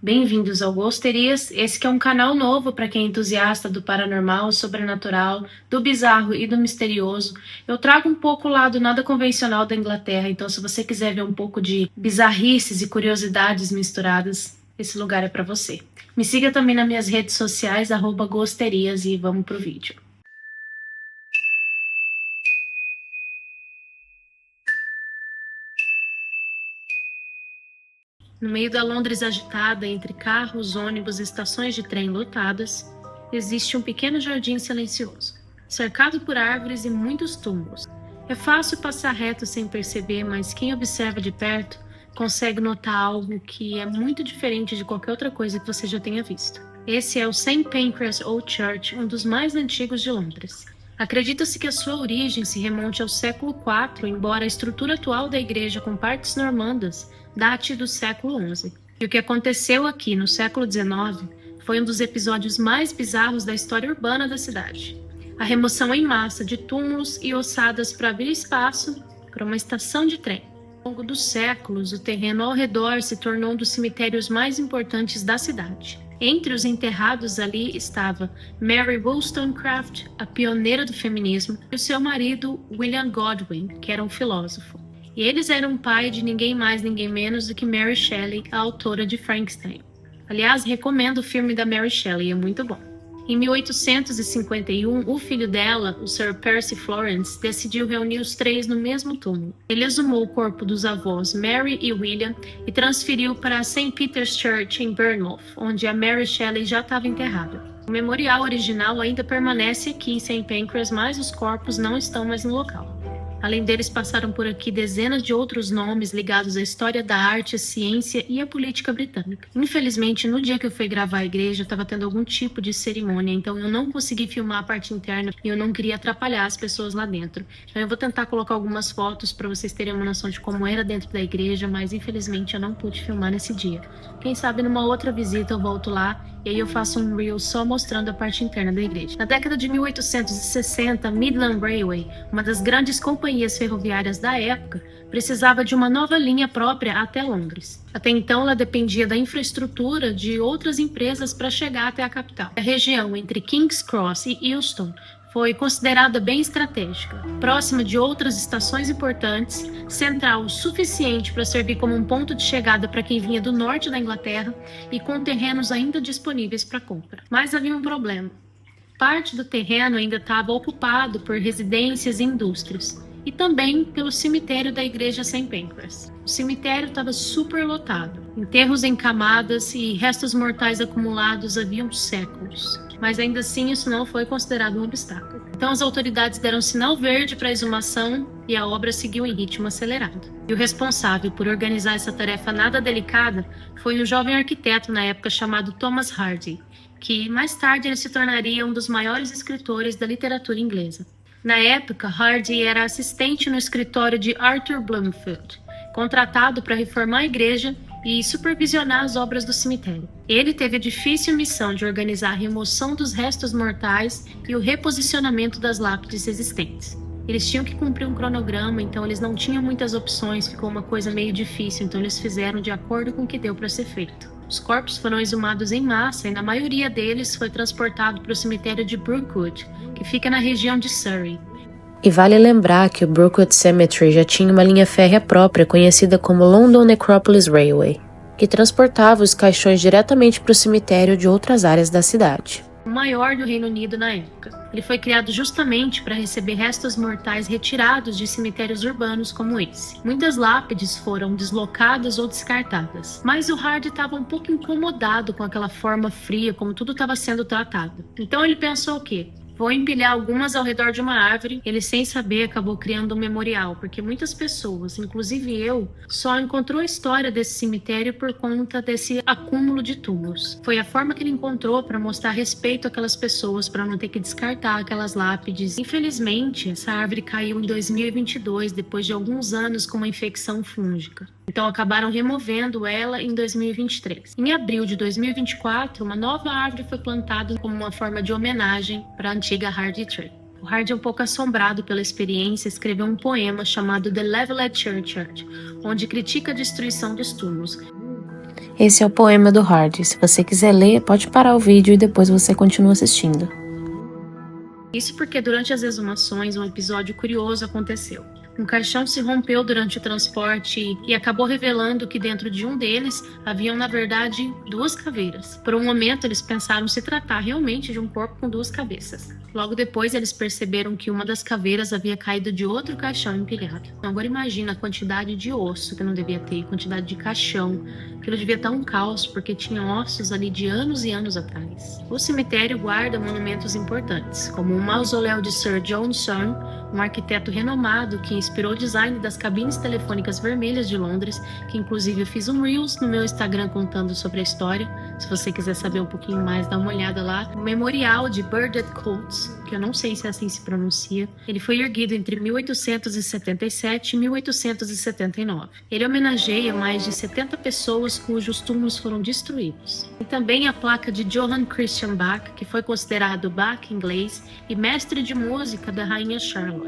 Bem-vindos ao Ghosterias. Esse que é um canal novo para quem é entusiasta do paranormal, sobrenatural, do bizarro e do misterioso. Eu trago um pouco lá do nada convencional da Inglaterra, então se você quiser ver um pouco de bizarrices e curiosidades misturadas, esse lugar é para você. Me siga também nas minhas redes sociais, @Ghosterias, e vamos pro vídeo. No meio da Londres agitada, entre carros, ônibus e estações de trem lotadas, existe um pequeno jardim silencioso, cercado por árvores e muitos túmulos. É fácil passar reto sem perceber, mas quem observa de perto consegue notar algo que é muito diferente de qualquer outra coisa que você já tenha visto. Esse é o St. Pancras Old Church, um dos mais antigos de Londres. Acredita-se que a sua origem se remonte ao século IV, embora a estrutura atual da igreja com partes normandas date do século XI. E o que aconteceu aqui no século XIX foi um dos episódios mais bizarros da história urbana da cidade. A remoção em massa de túmulos e ossadas para abrir espaço para uma estação de trem. Ao longo dos séculos, o terreno ao redor se tornou um dos cemitérios mais importantes da cidade. Entre os enterrados ali estava Mary Wollstonecraft, a pioneira do feminismo, e o seu marido William Godwin, que era um filósofo. E eles eram pai de ninguém mais, ninguém menos do que Mary Shelley, a autora de Frankenstein. Aliás, recomendo o filme da Mary Shelley, é muito bom. Em 1851, o filho dela, o Sir Percy Florence, decidiu reunir os três no mesmo túmulo. Ele exumou o corpo dos avós Mary e William e transferiu para a St. Peter's Church em Bournemouth, onde a Mary Shelley já estava enterrada. O memorial original ainda permanece aqui em St. Pancras, mas os corpos não estão mais no local. Além deles, passaram por aqui dezenas de outros nomes ligados à história da arte, à ciência e à política britânica. Infelizmente, no dia que eu fui gravar a igreja, estava tendo algum tipo de cerimônia, então eu não consegui filmar a parte interna e eu não queria atrapalhar as pessoas lá dentro. Então eu vou tentar colocar algumas fotos para vocês terem uma noção de como era dentro da igreja, mas infelizmente eu não pude filmar nesse dia. Quem sabe numa outra visita eu volto lá e aí eu faço um reel só mostrando a parte interna da igreja. Na década de 1860, Midland Railway, uma das grandes companhias ferroviárias da época, precisava de uma nova linha própria até Londres. Até então, ela dependia da infraestrutura de outras empresas para chegar até a capital. A região entre King's Cross e Euston foi considerada bem estratégica, próxima de outras estações importantes, central o suficiente para servir como um ponto de chegada para quem vinha do norte da Inglaterra e com terrenos ainda disponíveis para compra. Mas havia um problema. Parte do terreno ainda estava ocupado por residências e indústrias, e também pelo cemitério da igreja St. Pancras. O cemitério estava super lotado. Enterros em camadas e restos mortais acumulados haviam séculos. Mas ainda assim isso não foi considerado um obstáculo. Então as autoridades deram sinal verde para a exumação e a obra seguiu em ritmo acelerado. E o responsável por organizar essa tarefa nada delicada foi um jovem arquiteto na época chamado Thomas Hardy, que mais tarde ele se tornaria um dos maiores escritores da literatura inglesa. Na época, Hardy era assistente no escritório de Arthur Bloomfield, contratado para reformar a igreja e supervisionar as obras do cemitério. Ele teve a difícil missão de organizar a remoção dos restos mortais e o reposicionamento das lápides existentes. Eles tinham que cumprir um cronograma, então eles não tinham muitas opções, ficou uma coisa meio difícil, então eles fizeram de acordo com o que deu para ser feito. Os corpos foram exumados em massa e na maioria deles foi transportado para o cemitério de Brookwood, que fica na região de Surrey. E vale lembrar que o Brookwood Cemetery já tinha uma linha férrea própria conhecida como London Necropolis Railway, que transportava os caixões diretamente para o cemitério de outras áreas da cidade. O maior do Reino Unido na época. Ele foi criado justamente para receber restos mortais retirados de cemitérios urbanos como esse. Muitas lápides foram deslocadas ou descartadas, mas o Hardy estava um pouco incomodado com aquela forma fria como tudo estava sendo tratado. Então ele pensou o quê? Vou empilhar algumas ao redor de uma árvore. Ele, sem saber, acabou criando um memorial, porque muitas pessoas, inclusive eu, só encontrou a história desse cemitério por conta desse acúmulo de túmulos. Foi a forma que ele encontrou para mostrar respeito àquelas pessoas, para não ter que descartar aquelas lápides. Infelizmente, essa árvore caiu em 2022, depois de alguns anos com uma infecção fúngica. Então acabaram removendo ela em 2023. Em abril de 2024, uma nova árvore foi plantada como uma forma de homenagem para a antiga Hardy Tree. O Hardy, um pouco assombrado pela experiência, escreveu um poema chamado The Leveled Churchyard, onde critica a destruição dos túmulos. Esse é o poema do Hardy. Se você quiser ler, pode parar o vídeo e depois você continua assistindo. Isso porque durante as exumações um episódio curioso aconteceu. Um caixão se rompeu durante o transporte e acabou revelando que dentro de um deles haviam, na verdade, 2 caveiras. Por um momento eles pensaram se tratar realmente de um corpo com 2 cabeças. Logo depois eles perceberam que uma das caveiras havia caído de outro caixão empilhado. Agora imagina a quantidade de osso que não devia ter, quantidade de caixão. Aquilo devia estar um caos, porque tinha ossos ali de anos e anos atrás. O cemitério guarda monumentos importantes, como o mausoléu de Sir John Soane, um arquiteto renomado que inspirou o design das cabines telefônicas vermelhas de Londres, que inclusive eu fiz um Reels no meu Instagram contando sobre a história. Se você quiser saber um pouquinho mais, dá uma olhada lá. O memorial de Burdett Coutts, que eu não sei se assim se pronuncia, ele foi erguido entre 1877 e 1879. Ele homenageia mais de 70 pessoas cujos túmulos foram destruídos. E também a placa de Johann Christian Bach, que foi considerado Bach inglês e mestre de música da rainha Charlotte.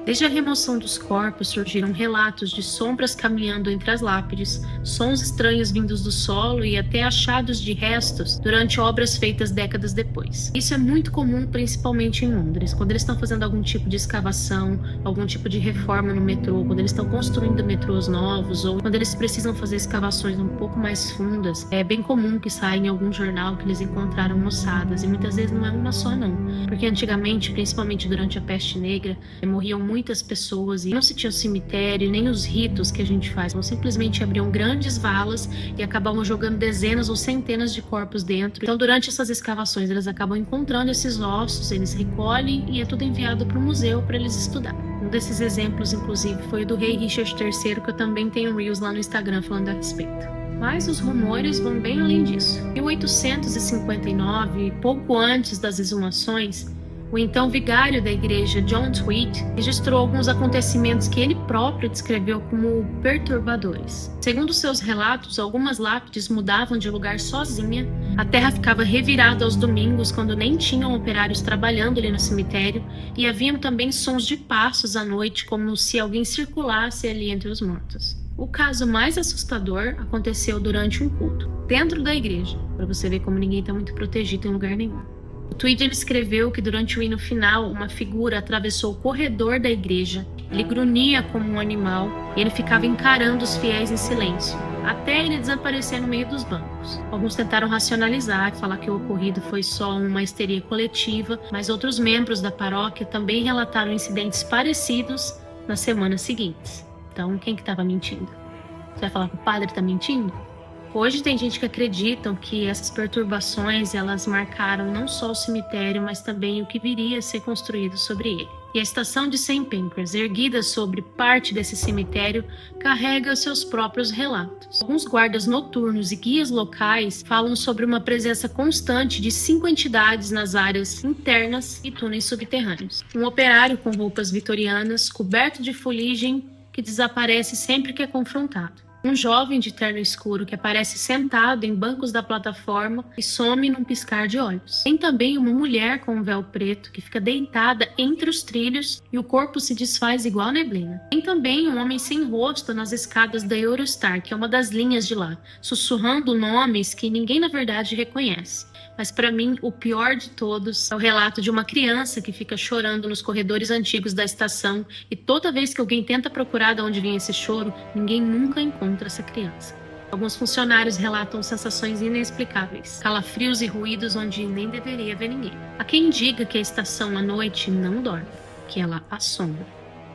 Desde a remoção dos corpos surgiram relatos de sombras caminhando entre as lápides, sons estranhos vindos do solo e até achados de restos durante obras feitas décadas depois. Isso é muito comum, principalmente em Londres, quando eles estão fazendo algum tipo de escavação, algum tipo de reforma no metrô, quando eles estão construindo metrôs novos ou quando eles precisam fazer escavações um pouco mais fundas. É bem comum que saia em algum jornal que eles encontraram ossadas, e muitas vezes não é uma só não, porque antigamente, principalmente durante a Peste Negra, morriam muitas pessoas e não se tinha o cemitério nem os ritos que a gente faz. Então simplesmente abriam grandes valas e acabavam jogando dezenas ou centenas de corpos dentro. Então durante essas escavações eles acabam encontrando esses ossos, eles recolhem e é tudo enviado para o museu para eles estudar. Um desses exemplos inclusive foi o do rei Richard III, que eu também tenho Reels lá no Instagram falando a respeito. Mas os rumores vão bem além disso. Em 1859, pouco antes das exumações, o então vigário da igreja, John Tweed, registrou alguns acontecimentos que ele próprio descreveu como perturbadores. Segundo seus relatos, algumas lápides mudavam de lugar sozinha, a terra ficava revirada aos domingos quando nem tinham operários trabalhando ali no cemitério, e haviam também sons de passos à noite, como se alguém circulasse ali entre os mortos. O caso mais assustador aconteceu durante um culto, dentro da igreja, para você ver como ninguém está muito protegido em lugar nenhum. O Tweed escreveu que durante o hino final, uma figura atravessou o corredor da igreja. Ele grunhia como um animal e ele ficava encarando os fiéis em silêncio, até ele desaparecer no meio dos bancos. Alguns tentaram racionalizar, falar que o ocorrido foi só uma histeria coletiva, mas outros membros da paróquia também relataram incidentes parecidos nas semanas seguintes. Então, quem que estava mentindo? Você vai falar que o padre está mentindo? Hoje tem gente que acredita que essas perturbações elas marcaram não só o cemitério, mas também o que viria a ser construído sobre ele. E a estação de St. Pancras, erguida sobre parte desse cemitério, carrega seus próprios relatos. Alguns guardas noturnos e guias locais falam sobre uma presença constante de 5 entidades nas áreas internas e túneis subterrâneos. Um operário com roupas vitorianas, coberto de fuligem, que desaparece sempre que é confrontado. Um jovem de terno escuro que aparece sentado em bancos da plataforma e some num piscar de olhos. Tem também uma mulher com um véu preto que fica deitada entre os trilhos e o corpo se desfaz igual neblina. Tem também um homem sem rosto nas escadas da Eurostar, que é uma das linhas de lá, sussurrando nomes que ninguém na verdade reconhece. Mas para mim, o pior de todos é o relato de uma criança que fica chorando nos corredores antigos da estação e toda vez que alguém tenta procurar de onde vem esse choro, ninguém nunca encontra essa criança. Alguns funcionários relatam sensações inexplicáveis, calafrios e ruídos onde nem deveria haver ninguém. Há quem diga que a estação à noite não dorme, que ela assombra.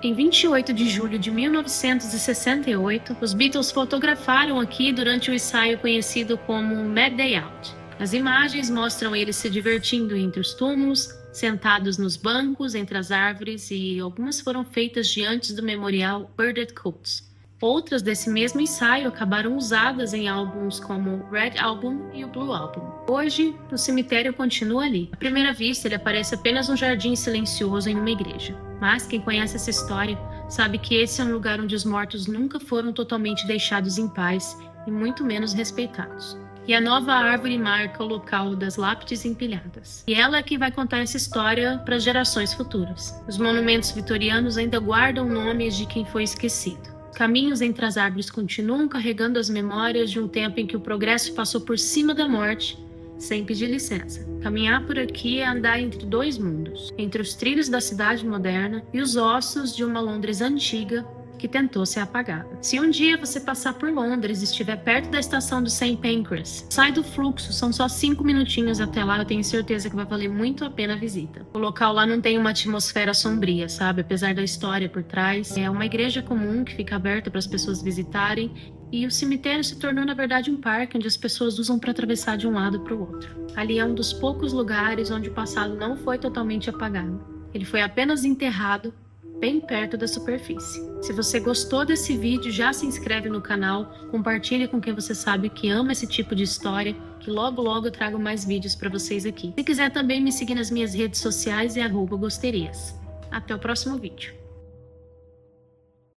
Em 28 de julho de 1968, os Beatles fotografaram aqui durante o ensaio conhecido como Mad Day Out. As imagens mostram eles se divertindo entre os túmulos, sentados nos bancos, entre as árvores, e algumas foram feitas diante do memorial Burdett Coutts. Outras desse mesmo ensaio acabaram usadas em álbuns como o Red Album e o Blue Album. Hoje, o cemitério continua ali. À primeira vista, ele parece apenas um jardim silencioso em uma igreja. Mas quem conhece essa história sabe que esse é um lugar onde os mortos nunca foram totalmente deixados em paz e muito menos respeitados. E a nova árvore marca o local das lápides empilhadas. E ela é que vai contar essa história para as gerações futuras. Os monumentos vitorianos ainda guardam nomes de quem foi esquecido. Caminhos entre as árvores continuam carregando as memórias de um tempo em que o progresso passou por cima da morte, sem pedir licença. Caminhar por aqui é andar entre dois mundos, entre os trilhos da cidade moderna e os ossos de uma Londres antiga que tentou ser apagada. Se um dia você passar por Londres e estiver perto da estação do St. Pancras, sai do fluxo, são só 5 minutinhos até lá, eu tenho certeza que vai valer muito a pena a visita. O local lá não tem uma atmosfera sombria, sabe? Apesar da história por trás, é uma igreja comum que fica aberta para as pessoas visitarem, e o cemitério se tornou, na verdade, um parque onde as pessoas usam para atravessar de um lado para o outro. Ali é um dos poucos lugares onde o passado não foi totalmente apagado. Ele foi apenas enterrado bem perto da superfície. Se você gostou desse vídeo, já se inscreve no canal, compartilhe com quem você sabe que ama esse tipo de história, que logo eu trago mais vídeos para vocês aqui. Se quiser também me seguir nas minhas redes sociais, é @gosterias. Até o próximo vídeo.